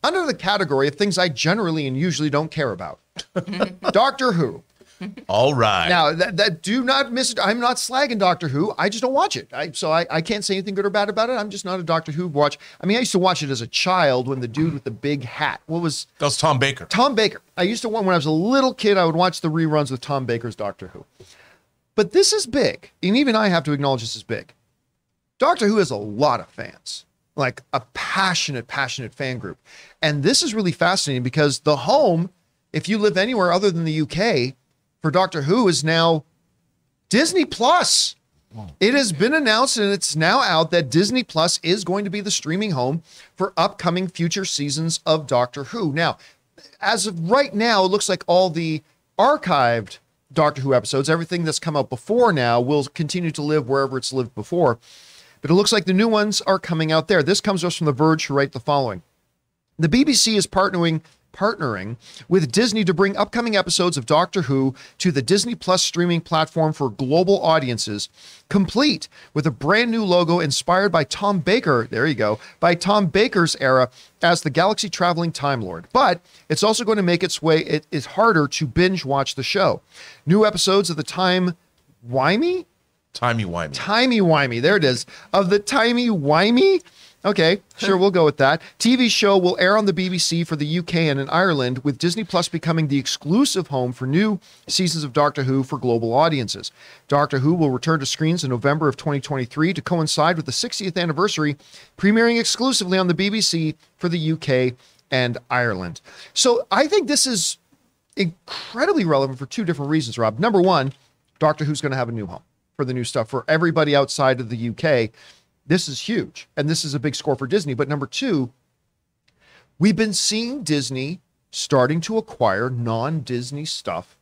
under the category of things I generally and usually don't care about. Doctor Who. All right. Now, that do not miss it. I'm not slagging Doctor Who. I just don't watch it. So I can't say anything good or bad about it. I'm just not a Doctor Who watch. I mean, I used to watch it as a child when the dude with the big hat. That was Tom Baker. Tom Baker. I used to, when I was a little kid, I would watch the reruns with Tom Baker's Doctor Who. But this is big. And even I have to acknowledge this is big. Doctor Who has a lot of fans. Like a passionate fan group. And this is really fascinating because the home, if you live anywhere other than the UK, for Doctor Who is now Disney Plus. It has been announced and it's now out that Disney Plus is going to be the streaming home for upcoming future seasons of Doctor Who. Now, as of right now, it looks like all the archived Doctor Who episodes, everything that's come out before now, will continue to live wherever it's lived before. But it looks like the new ones are coming out there. This comes to us from The Verge, who write the following. The BBC is partnering with Disney to bring upcoming episodes of Doctor Who to the Disney Plus streaming platform for global audiences, complete with a brand new logo inspired by Tom Baker, there you go, by Tom Baker's era as the galaxy traveling Time Lord. But it's also going to make its way, it is harder to binge watch the show. New episodes of the Timey-wimey, there it is, of the Timey-wimey. Okay, sure, we'll go with that. TV show will air on the BBC for the UK and in Ireland, with Disney Plus becoming the exclusive home for new seasons of Doctor Who for global audiences. Doctor Who will return to screens in November of 2023 to coincide with the 60th anniversary, premiering exclusively on the BBC for the UK and Ireland. So I think this is incredibly relevant for two different reasons, Rob. Number one, Doctor Who's going to have a new home for the new stuff. For everybody outside of the UK, this is huge, and this is a big score for Disney. But number two, we've been seeing Disney starting to acquire non-Disney stuff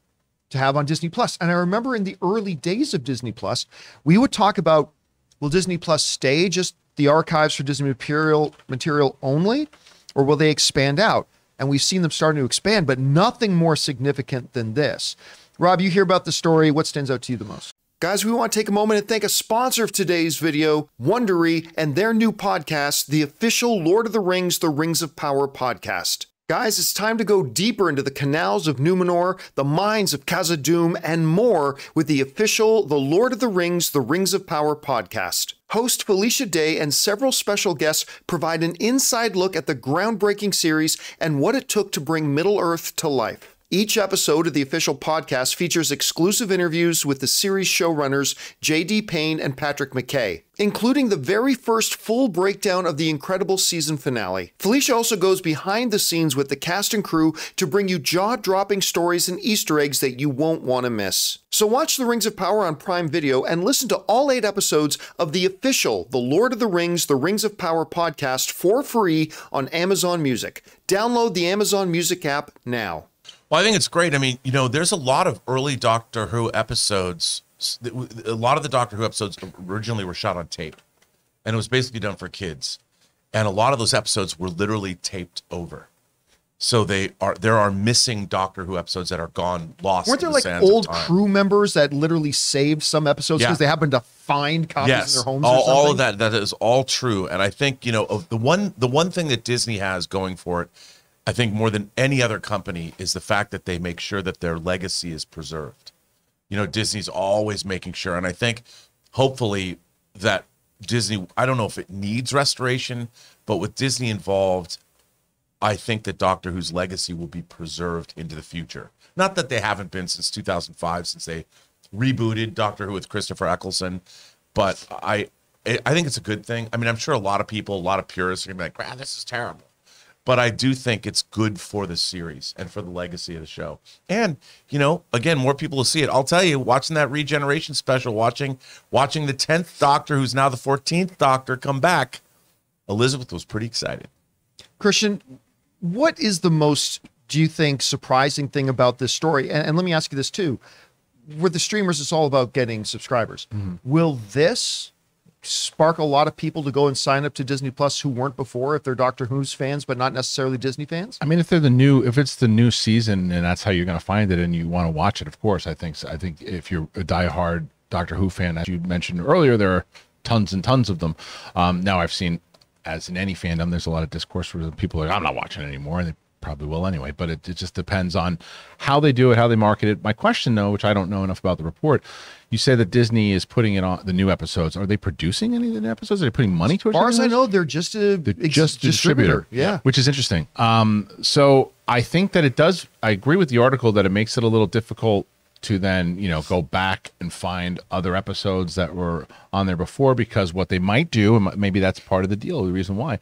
to have on Disney Plus. And I remember in the early days of Disney Plus, we would talk about, will Disney Plus stay just the archives for Disney material only, or will they expand out? And we've seen them starting to expand, but nothing more significant than this. Rob, you hear about the story. What stands out to you the most? Guys, we want to take a moment and thank a sponsor of today's video, Wondery, and their new podcast, the official Lord of the Rings, The Rings of Power podcast. Guys, it's time to go deeper into the canals of Numenor, the mines of Khazad-dûm, and more with the official The Lord of the Rings, The Rings of Power podcast. Host Felicia Day and several special guests provide an inside look at the groundbreaking series and what it took to bring Middle-earth to life. Each episode of the official podcast features exclusive interviews with the series showrunners J.D. Payne and Patrick McKay, including the very first full breakdown of the incredible season finale. Felicia also goes behind the scenes with the cast and crew to bring you jaw-dropping stories and Easter eggs that you won't want to miss. So watch The Rings of Power on Prime Video and listen to all 8 episodes of the official The Lord of the Rings, The Rings of Power podcast for free on Amazon Music. Download the Amazon Music app now. Well, I think it's great. I mean, you know, there's a lot of early Doctor Who episodes. A lot of the Doctor Who episodes originally were shot on tape, and it was basically done for kids. And a lot of those episodes were literally taped over. So there are missing Doctor Who episodes that are lost. Weren't there like old crew members that literally saved some episodes because they happened to find copies in their homes? All of that is all true. And I think, you know, the one thing that Disney has going for it, I think more than any other company, is the fact that they make sure that their legacy is preserved. You know, Disney's always making sure. And I think hopefully that Disney, I don't know if it needs restoration, but with Disney involved, I think that Doctor Who's legacy will be preserved into the future. Not that they haven't been since 2005, since they rebooted Doctor Who with Christopher Eccleston, but I think it's a good thing. I mean, I'm sure a lot of people, a lot of purists are going to be like, wow, this is terrible. But I do think it's good for the series and for the legacy of the show. And, you know, again, more people will see it. I'll tell you, watching that Regeneration special, watching the 10th Doctor, who's now the 14th Doctor, come back, Elizabeth was pretty excited. Christian, what is the most, do you think, surprising thing about this story? And let me ask you this too. With the streamers, it's all about getting subscribers. Mm-hmm. Will this spark a lot of people to go and sign up to Disney Plus who weren't before, if they're Doctor Who's fans but not necessarily Disney fans? I mean, if it's the new season and that's how you're going to find it and you want to watch it, of course, I think if you're a diehard Doctor Who fan, as you mentioned earlier, there are tons and tons of them. Now I've seen as in any fandom, there's a lot of discourse where people are like, I'm not watching it anymore, and they probably will anyway. But it just depends on how they do it, how they market it. My question, though, which I don't know enough about the report, you say that Disney is putting it on the new episodes. Are they producing any of the new episodes? Are they putting money towards it? As far as I know, they're just a distributor. Yeah. Which is interesting. So I think that it does. I agree with the article that it makes it a little difficult to then, go back and find other episodes that were on there before, because what they might do, and maybe that's part of the deal, the reason why,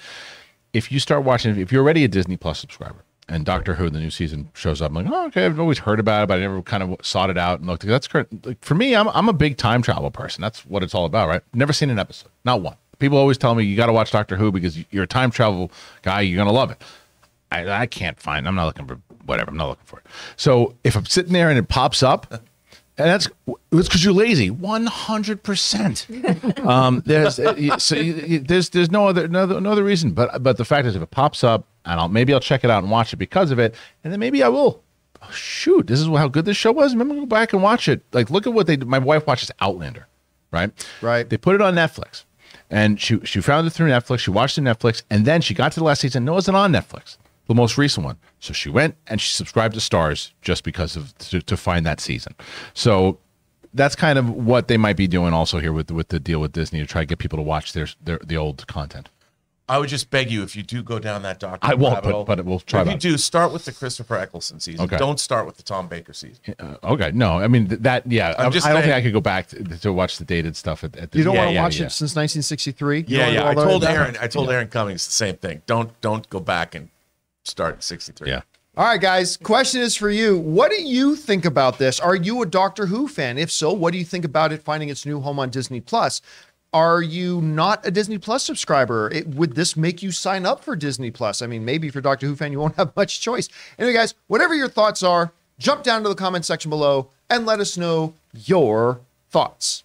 if you start watching, if you're already a Disney Plus subscriber and Doctor Who, the new season shows up, I'm like, oh, okay, I've always heard about it, but I never kind of sought it out and looked. That's correct. Like, for me, I'm a big time travel person. That's what it's all about, right? Never seen an episode, not one. People always tell me you got to watch Doctor Who because you're a time travel guy. You're gonna love it. I can't find. I'm not looking for whatever. I'm not looking for it. So if I'm sitting there and it pops up, and it's because you're lazy. 100%. There's no other reason. But the fact is, if it pops up, and maybe I'll check it out and watch it because of it, and then maybe I will. Oh, shoot, this is how good this show was. Maybe I'll go back and watch it. Like, look at what they did. My wife watches Outlander, right? Right. They put it on Netflix, and she found it through Netflix. She watched it on Netflix, and then she got to the last season. No, it wasn't on Netflix, the most recent one. So she went and she subscribed to Stars just because of to find that season. So that's kind of what they might be doing also here with the deal with Disney, to try to get people to watch the old content. I would just beg you, if you do go down that Doctor I won't, but we'll try. If you do, start with the Christopher Eccleston season. Okay. Don't start with the Tom Baker season. Okay, no, I mean that. Yeah, I don't just think saying- I could go back to watch the dated stuff at the. You don't want to watch yeah. it since 1963? Yeah. I told Aaron Cummings the same thing. Don't go back and start at 63. Yeah. All right, guys. Question is for you. What do you think about this? Are you a Doctor Who fan? If so, what do you think about it finding its new home on Disney Plus? Are you not a Disney Plus subscriber? Would this make you sign up for Disney Plus? I mean, maybe if you're a Doctor Who fan, you won't have much choice. Anyway, guys, whatever your thoughts are, jump down to the comment section below and let us know your thoughts.